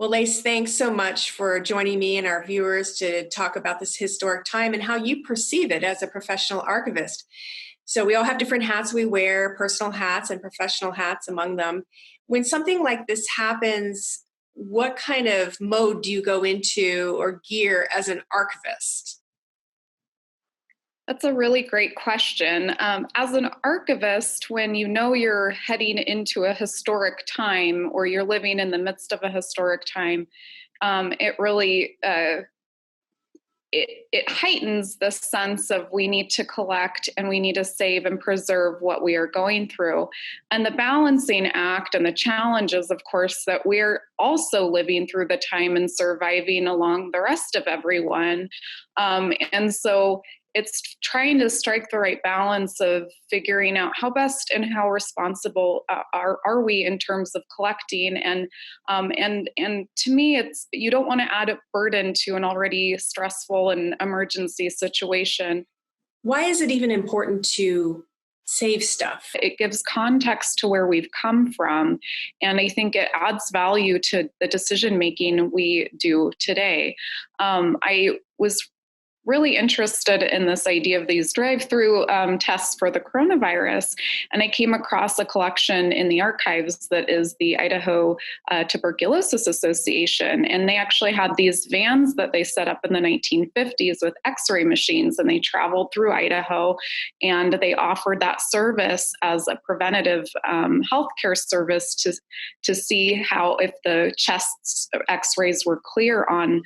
Well, Lace, thanks so much for joining me and our viewers to talk about this historic time and how you perceive it as a professional archivist. So, we all have different hats we wear, personal hats and professional hats among them. When something like this happens, what kind of mode do you go into or gear as an archivist? That's a really great question. As an archivist, when you know you're heading into a historic time or you're living in the midst of a historic time, it really it heightens the sense of we need to collect and we need to save and preserve what we are going through. And the balancing act and the challenges, of course, that we're also living through the time and surviving along the rest of everyone. And so it's trying to strike the right balance of figuring out how best and how responsible are we in terms of collecting, and to me, it's you don't want to add a burden to an already stressful and emergency situation. Why is it even important to save stuff? It gives context to where we've come from, and I think it adds value to the decision making we do today. I was really interested in this idea of these drive-through tests for the coronavirus. And I came across a collection in the archives that is the Idaho Tuberculosis Association. And they actually had these vans that they set up in the 1950s with x-ray machines, and they traveled through Idaho, and they offered that service as a preventative healthcare service to see how, if the chest x-rays were clear on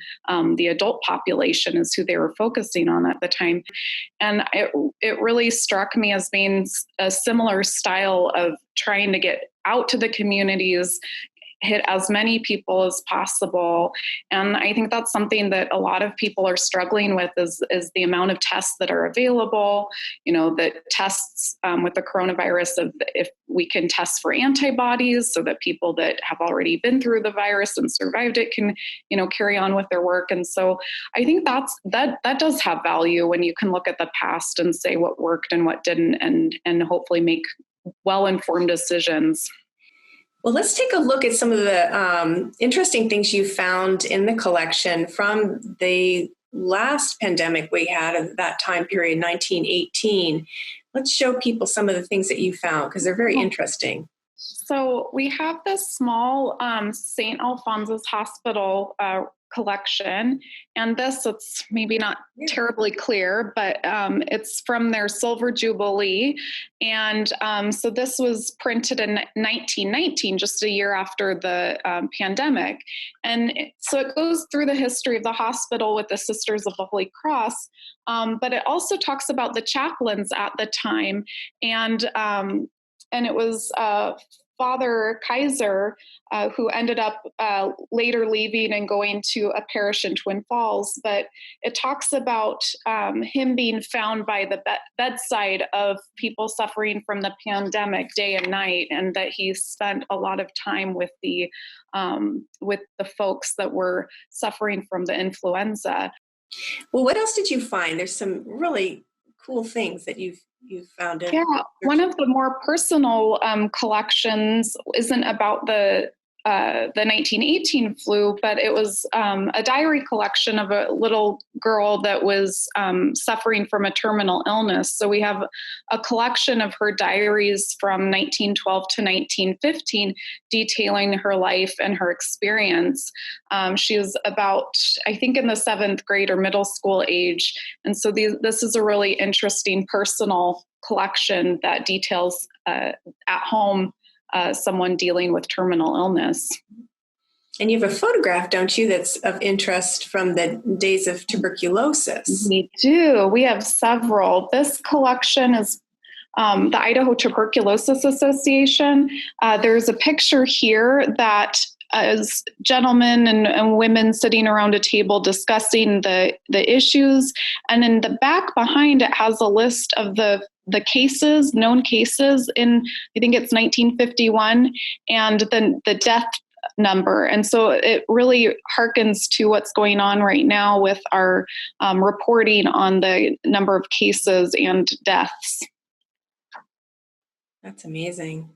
the adult population is who they were focusing on at the time. And it really struck me as being a similar style of trying to get out to the communities, hit as many people as possible. And I think that's something that a lot of people are struggling with is the amount of tests that are available. You know, the tests with the coronavirus, of if we can test for antibodies so that people that have already been through the virus and survived it can, carry on with their work. And so I think that does have value when you can look at the past and say what worked and what didn't, and hopefully make well-informed decisions. Well, let's take a look at some of the interesting things you found in the collection from the last pandemic we had at that time period, 1918. Let's show people some of the things that you found because they're very interesting. So we have this small St. Alphonsus Hospital collection, and it's maybe not terribly clear, but it's from their Silver Jubilee. And so this was printed in 1919, just a year after the pandemic. And so it goes through the history of the hospital with the Sisters of the Holy Cross, but it also talks about the chaplains at the time. And it was Father Kaiser, who ended up later leaving and going to a parish in Twin Falls. But it talks about him being found by the bedside of people suffering from the pandemic day and night, and that he spent a lot of time with the folks that were suffering from the influenza. Well, what else did you find? There's some really cool things that you've found it. Yeah, one of the more personal collections isn't about the 1918 flu, but it was a diary collection of a little girl that was suffering from a terminal illness. So we have a collection of her diaries from 1912 to 1915 detailing her life and her experience. She was about, I think, in the 7th grade or middle school age. And so this is a really interesting personal collection that details at home someone dealing with terminal illness. And you have a photograph, don't you, that's of interest from the days of tuberculosis? We do. We have several. This collection is the Idaho Tuberculosis Association. There's a picture here that is gentlemen and women sitting around a table discussing the issues. And in the back behind it has a list of the cases, known cases in, I think it's 1951, and then the death number. And so it really harkens to what's going on right now with our reporting on the number of cases and deaths. That's amazing.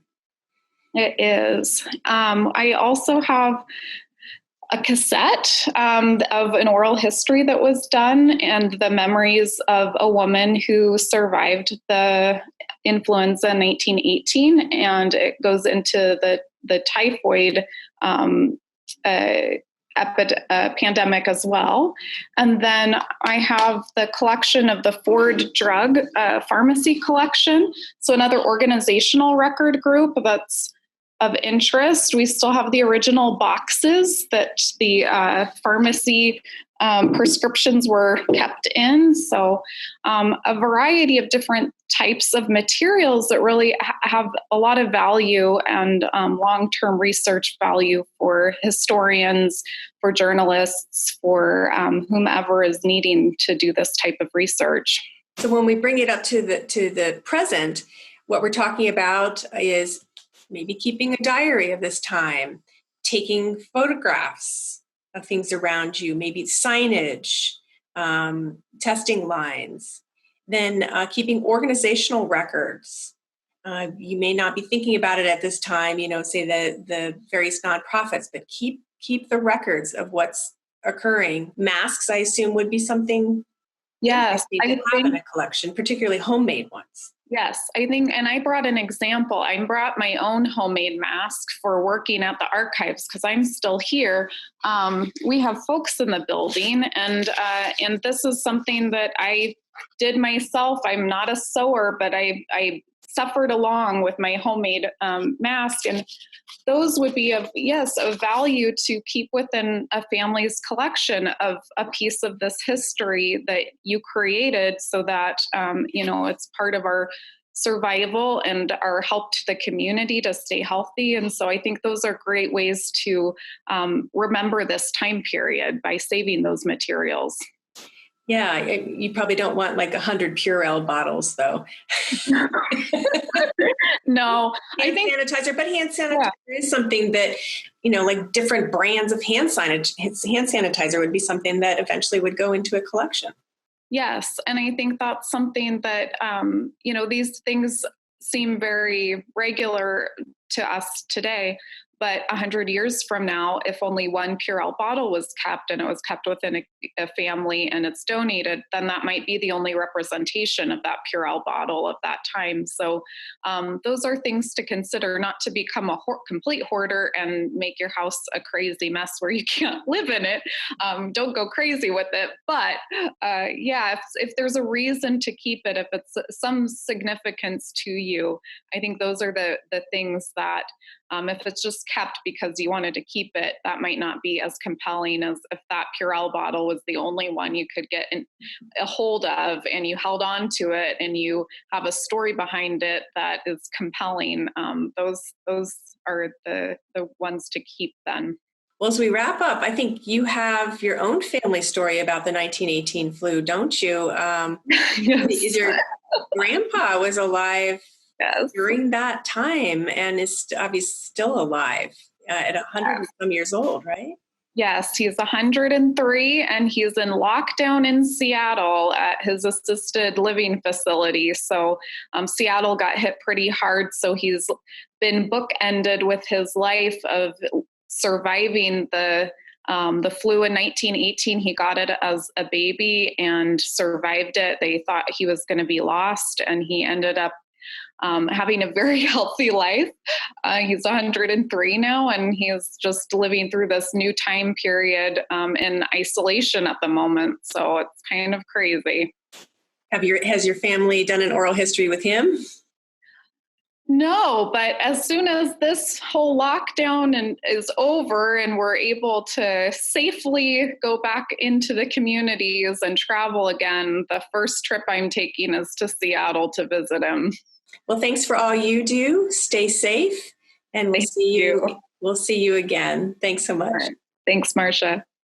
It is. I also have a cassette of an oral history that was done, and the memories of a woman who survived the influenza in 1918, and it goes into the typhoid pandemic as well. And then I have the collection of the Ford Drug Pharmacy collection. So another organizational record group that's of interest. We still have the original boxes that the pharmacy prescriptions were kept in. So a variety of different types of materials that really have a lot of value and long-term research value for historians, for journalists, for whomever is needing to do this type of research. So when we bring it up to the present, what we're talking about is maybe keeping a diary of this time, taking photographs of things around you, maybe signage, testing lines, then keeping organizational records. You may not be thinking about it at this time, say the various nonprofits, but keep the records of what's occurring. Masks, I assume, would be something yes, I have in a collection, particularly homemade ones. Yes, I think, and I brought an example. I brought my own homemade mask for working at the archives because I'm still here. We have folks in the building, and this is something that I did myself. I'm not a sewer, but I suffered along with my homemade mask, and those would be of value to keep within a family's collection of a piece of this history that you created, so that it's part of our survival and our help to the community to stay healthy. And so I think those are great ways to remember this time period by saving those materials. Yeah, you probably don't want like 100 Purell bottles, though. No, hand sanitizer is something that, like different brands of hand sanitizer would be something that eventually would go into a collection. Yes, and I think that's something that, these things seem very regular to us today. But 100 years from now, if only one Purell bottle was kept and it was kept within a family and it's donated, then that might be the only representation of that Purell bottle of that time. So those are things to consider, not to become a complete hoarder and make your house a crazy mess where you can't live in it. Don't go crazy with it. But if there's a reason to keep it, if it's some significance to you, I think those are the things that if it's just kept because you wanted to keep it, that might not be as compelling as if that Purell bottle was the only one you could get a hold of and you held on to it and you have a story behind it that is compelling. Those are the ones to keep then. Well, as we wrap up, I think you have your own family story about the 1918 flu, don't you? Yes. Your grandpa was alive during that time and is obviously still alive at 100 and some years old, right? Yes, he's 103 and he's in lockdown in Seattle at his assisted living facility. So Seattle got hit pretty hard. So he's been bookended with his life of surviving the flu in 1918. He got it as a baby and survived it. They thought he was going to be lost, and he ended up having a very healthy life. He's 103 now, and he's just living through this new time period in isolation at the moment. So it's kind of crazy. Has your family done an oral history with him? No, but as soon as this whole lockdown is over and we're able to safely go back into the communities and travel again, the first trip I'm taking is to Seattle to visit him. Well, thanks for all you do. Stay safe, and we'll see you again. Thanks so much. Right. Thanks, Marcia.